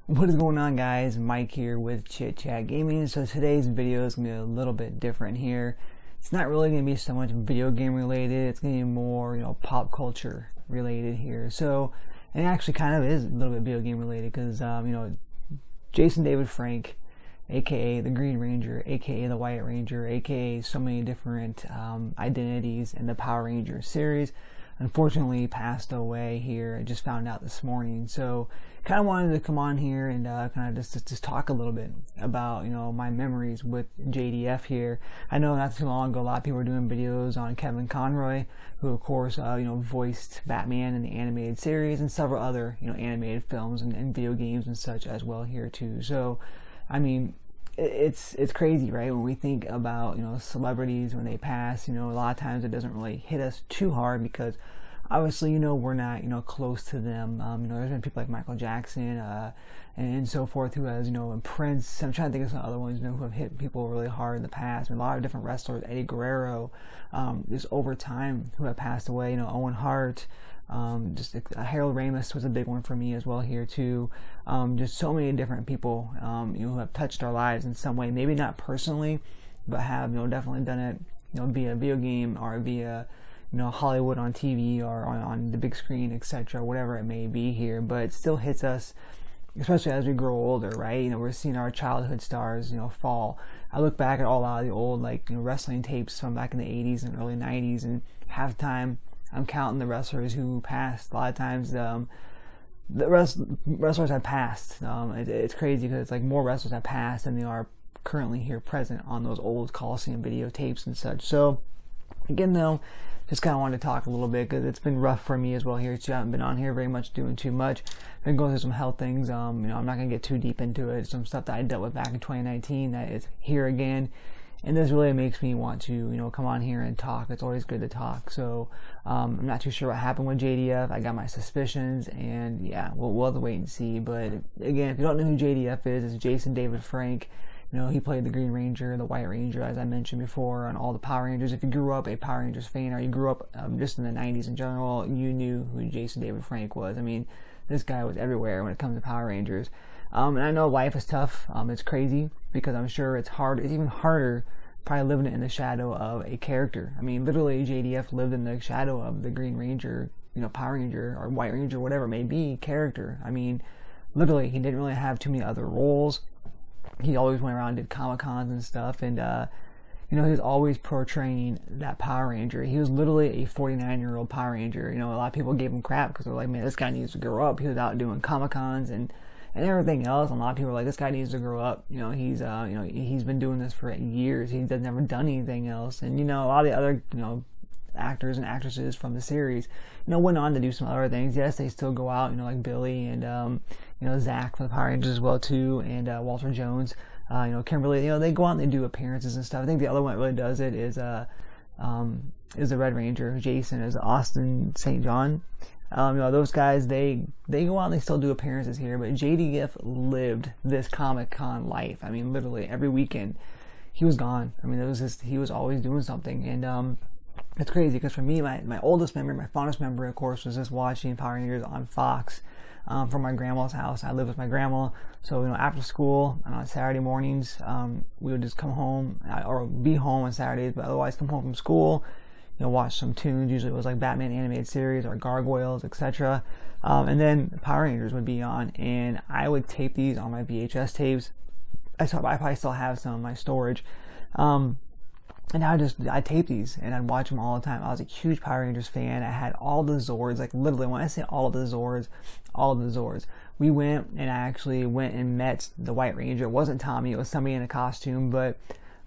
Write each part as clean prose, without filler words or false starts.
What is going on, guys? Mike here with Chit Chat Gaming. So today's video is going to be a little bit different here. It's not really going to be so much video game related. It's going to be more, pop culture related here. So, and it actually kind of is a little bit video game related because, Jason David Frank, aka the Green Ranger, aka the White Ranger, aka so many different identities in the Power Rangers series, unfortunately passed away here. I just found out this morning. So kind of wanted to come on here and kind of just talk a little bit about my memories with JDF here. I know not too long ago a lot of people were doing videos on Kevin Conroy, who of course voiced Batman in the animated series and several other animated films and video games and such as well here too. So I mean, it's crazy, right? When we think about celebrities when they pass, a lot of times it doesn't really hit us too hard because obviously we're not close to them. There's been people like Michael Jackson and so forth who has and Prince. I'm trying to think of some other ones who have hit people really hard in the past. And a lot of different wrestlers, Eddie Guerrero, just over time who have passed away. Owen Hart. Harold Ramis was a big one for me as well here too. Just so many different people who have touched our lives in some way, maybe not personally, but have definitely done it via video game or via Hollywood on TV or on the big screen, etc., whatever it may be here. But it still hits us, especially as we grow older, right? We're seeing our childhood stars fall. I look back at all of the old wrestling tapes from back in the 80s and early 90s, and half the time I'm counting the wrestlers who passed. A lot of times the wrestlers have passed. It's crazy because it's like more wrestlers have passed than they are currently here present on those old Coliseum videotapes and such. So again, though, just kind of wanted to talk a little bit because it's been rough for me as well here too. I haven't been on here very much doing too much. I've been going through some health things. I'm not going to get too deep into it. Some stuff that I dealt with back in 2019 that is here again. And this really makes me want to, come on here and talk. It's always good to talk. So I'm not too sure what happened with JDF. I got my suspicions, and yeah, we'll have to wait and see. But again, if you don't know who JDF is, it's Jason David Frank. He played the Green Ranger, the White Ranger, as I mentioned before, on all the Power Rangers. If you grew up a Power Rangers fan, or you grew up just in the 90s in general, you knew who Jason David Frank was. I mean, this guy was everywhere when it comes to Power Rangers. And I know life is tough. It's crazy because I'm sure it's hard. It's even harder probably living in the shadow of a character. I mean, literally JDF lived in the shadow of the Green Ranger, Power Ranger or White Ranger, whatever it may be, character. I mean, literally, he didn't really have too many other roles. He always went around and did Comic-Cons and stuff, and he was always portraying that Power Ranger. He was literally a 49-year-old Power Ranger. A lot of people gave him crap because they're like, man, this guy needs to grow up. He was out doing Comic-Cons and everything else. And a lot of people were like, this guy needs to grow up. He's been doing this for years. He's never done anything else. And a lot of the other actors and actresses from the series went on to do some other things. Yes, they still go out, like Billy and Zach from the Power Rangers as well too, and Walter Jones, Kimberly. They go out and they do appearances and stuff. I think the other one that really does it is the Red Ranger. Jason is Austin St. John. Those guys, they go out and they still do appearances here, but JDF lived this Comic-Con life. I mean, literally every weekend he was gone. I mean, he was always doing something. And it's crazy because for me, my oldest memory, my fondest memory, of course, was just watching Power Rangers on Fox from my grandma's house. I lived with my grandma, so after school and on Saturday mornings, we would just come home or be home on Saturdays, but otherwise come home from school, watch some tunes. Usually it was like Batman animated series or Gargoyles, etc. And then Power Rangers would be on, and I would tape these on my VHS tapes. I probably still have some in my storage. And I'd tape these and I'd watch them all the time. I was a huge Power Rangers fan. I had all the Zords, like literally when I say all of the Zords. We went and I actually went and met the White Ranger. It wasn't Tommy, it was somebody in a costume, but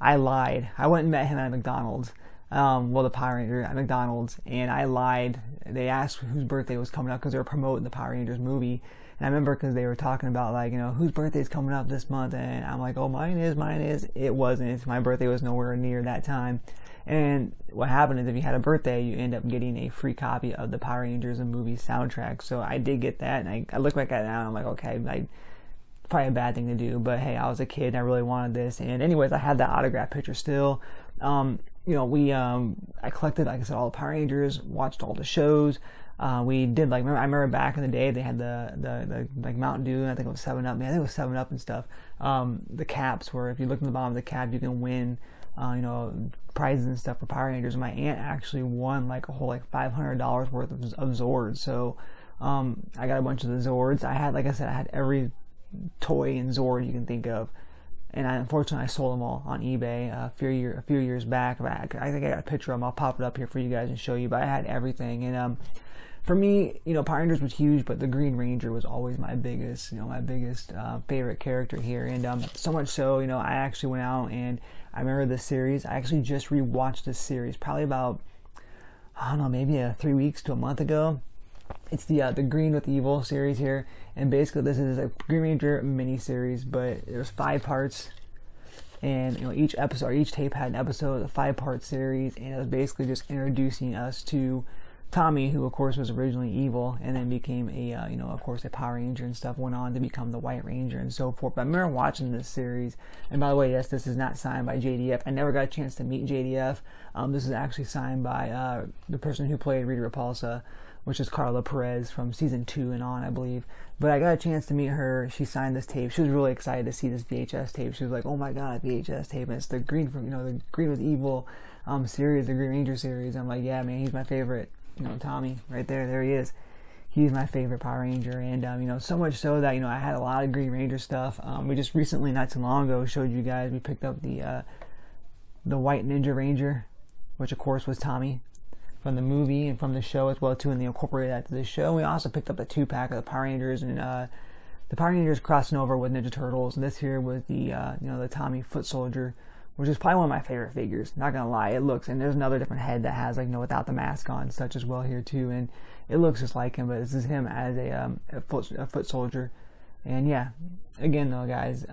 I lied. I went and met him at McDonald's. The Power Ranger at McDonald's, and I lied. They asked whose birthday was coming up because they were promoting the Power Rangers movie. And I remember because they were talking about whose birthday is coming up this month, and I'm like, oh, mine is. It wasn't. My birthday was nowhere near that time. And what happened is if you had a birthday, you end up getting a free copy of the Power Rangers and movie soundtrack. So I did get that, and I look back at it now and I'm like, okay, probably a bad thing to do, but hey, I was a kid and I really wanted this. And anyways, I had that autograph picture still. I collected, like I said, all the Power Rangers, watched all the shows. We did like, I remember back in the day they had the like Mountain Dew, and I think it was 7-Up. Man, I think it was 7-Up and stuff. The caps where if you look at the bottom of the cap, you can win, you know, prizes and stuff for Power Rangers. My aunt actually won like a whole like $500 worth of Zords. So I got a bunch of the Zords. I had, like I said, I had every toy and Zord you can think of. And unfortunately, I sold them all on eBay a few years back. I think I got a picture of them. I'll pop it up here for you guys and show you. But I had everything. And for me, you know, Power Rangers was huge, but the Green Ranger was always my biggest, you know, favorite character here. And so much so, you know, I actually went out and I remember this series. I actually just rewatched this series probably about, I don't know, maybe 3 weeks to a month ago. It's the Green with Evil series here, and basically this is a Green Ranger mini series, but there's 5 parts, and you know, each tape had an episode, a 5-part series, and it was basically just introducing us to Tommy, who of course was originally evil, and then became a you know, of course, a Power Ranger and stuff, went on to become the White Ranger and so forth. But I remember watching this series, and by the way, yes, this is not signed by JDF. I never got a chance to meet JDF. This is actually signed by the person who played Rita Repulsa, which is Carla Perez from season 2 and on, I believe. But I got a chance to meet her. She signed this tape. She was really excited to see this VHS tape. She was like, "Oh my God, VHS tape!" And it's the Green from, you know, the Green with Evil series, the Green Ranger series. I'm like, yeah, man, he's my favorite. You know, Tommy, right there, there he is. He's my favorite Power Ranger, and you know, so much so that, you know, I had a lot of Green Ranger stuff. We just recently, not too long ago, showed you guys. We picked up the White Ninja Ranger, which of course was Tommy, from the movie and from the show as well too, and they incorporated that to the show. We also picked up a 2-pack of the Power Rangers, and the Power Rangers crossing over with Ninja Turtles. And this here was the you know, the Tommy Foot Soldier, which is probably one of my favorite figures. Not gonna lie, it looks, and there's another different head that has, like, you know, without the mask on and such as well here too, and it looks just like him. But this is him as a foot soldier. And yeah, again though, guys,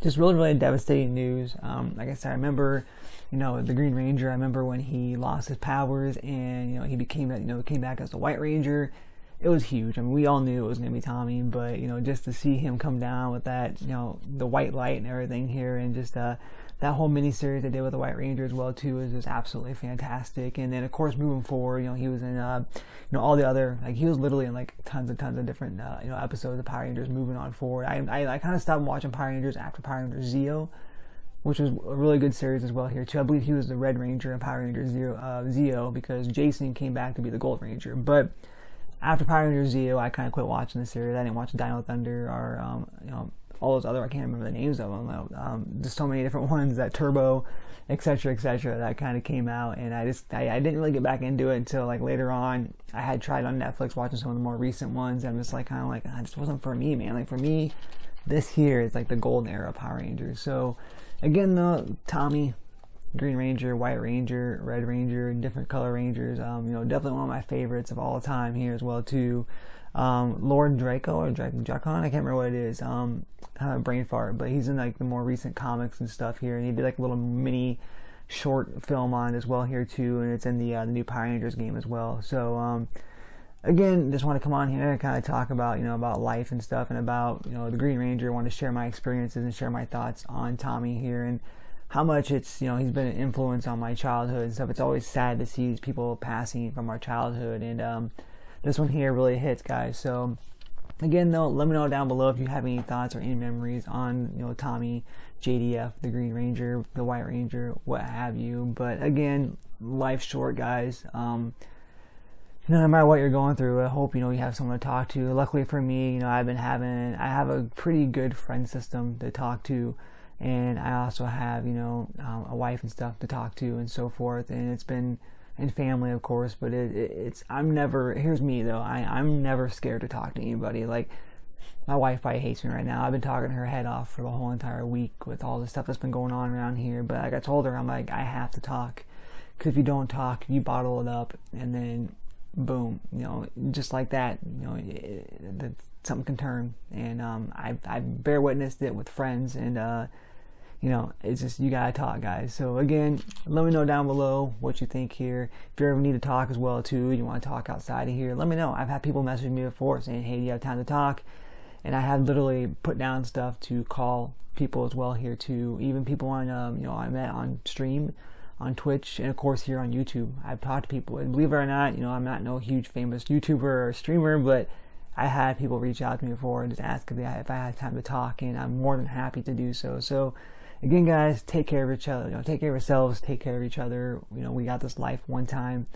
just really devastating news. Like I said, I remember, you know, the Green Ranger. I remember when he lost his powers and, you know, he became, you know, came back as the White Ranger. It was huge. I mean, we all knew it was going to be Tommy, but, you know, just to see him come down with that, you know, the white light and everything here, and just that whole mini-series they did with the White Ranger as well, too, is just absolutely fantastic. And then, of course, moving forward, you know, he was in, you know, all the other, like, he was literally in, like, tons of different, you know, episodes of Power Rangers moving on forward. I kind of stopped watching Power Rangers after Power Rangers Zeo, which was a really good series as well here, too. I believe he was the Red Ranger in Power Rangers Zeo, because Jason came back to be the Gold Ranger. But after Power Rangers Zeo, I kind of quit watching the series. I didn't watch Dino Thunder or, you know, all those other, I can't remember the names of them. Just so many different ones, that Turbo, etc., that kind of came out, and I didn't really get back into it until, like, later on. I had tried on Netflix watching some of the more recent ones, and I'm just like, kind of like, it just wasn't for me, man. Like, for me, this here is like the golden era of Power Rangers. So again though, Tommy, Green Ranger, White Ranger, Red Ranger, different color Rangers, you know, definitely one of my favorites of all time here as well too. Lord Draco or Dracon, I can't remember what it is. I have a brain fart, but he's in, like, the more recent comics and stuff here, and he did, like, a little mini short film on it as well here too, and it's in the new Power Rangers game as well. So again, just want to come on here and kind of talk about, you know, about life and stuff, and about, you know, the Green Ranger. I want to share my experiences and share my thoughts on Tommy here, and how much it's, you know, he's been an influence on my childhood and stuff. It's always sad to see these people passing from our childhood, and this one here really hits, guys. So again though, let me know down below if you have any thoughts or any memories on, you know, Tommy, JDF, the Green Ranger, the White Ranger, what have you. But again, life's short, guys. No matter what you're going through, I hope, you know, you have someone to talk to. Luckily for me, you know, I have a pretty good friend system to talk to, and I also have, you know, a wife and stuff to talk to and so forth, and it's been, and family, of course. But I'm never, here's me though, I'm never scared to talk to anybody. Like, my wife probably hates me right now. I've been talking her head off for the whole entire week with all the stuff that's been going on around here, but like I told her, I'm like, I have to talk, because if you don't talk, you bottle it up, and then boom, you know, just like that, you know, something can turn. And I bear witnessed it with friends, and you know, it's just, you gotta talk, guys. So again, let me know down below what you think here. If you ever need to talk as well too, you want to talk outside of here, let me know. I've had people message me before saying, hey, do you have time to talk? And I have literally put down stuff to call people as well here too. Even people on, you know, I met on stream, on Twitch, and of course here on YouTube. I've talked to people, and believe it or not, you know, I'm not no huge famous YouTuber or streamer, but I had people reach out to me before and just ask if I had time to talk, and I'm more than happy to do so. So again, guys, take care of each other, you know, take care of yourselves, take care of each other. You know, we got this life one time.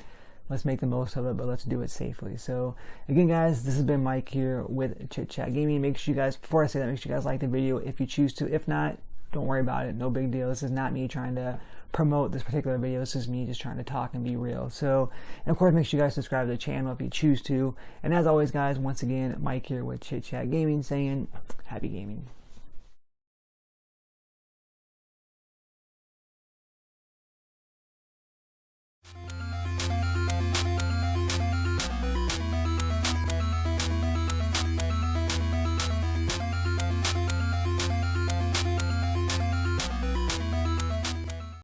Let's make the most of it, but let's do it safely. So again, guys, this has been Mike here with Chit Chat Gaming. Make sure you guys, before I say that, make sure you guys like the video if you choose to. If not, don't worry about it. No big deal. This is not me trying to promote this particular video. This is me just trying to talk and be real. So, and of course, make sure you guys subscribe to the channel if you choose to. And as always, guys, once again, Mike here with Chit Chat Gaming saying, happy gaming.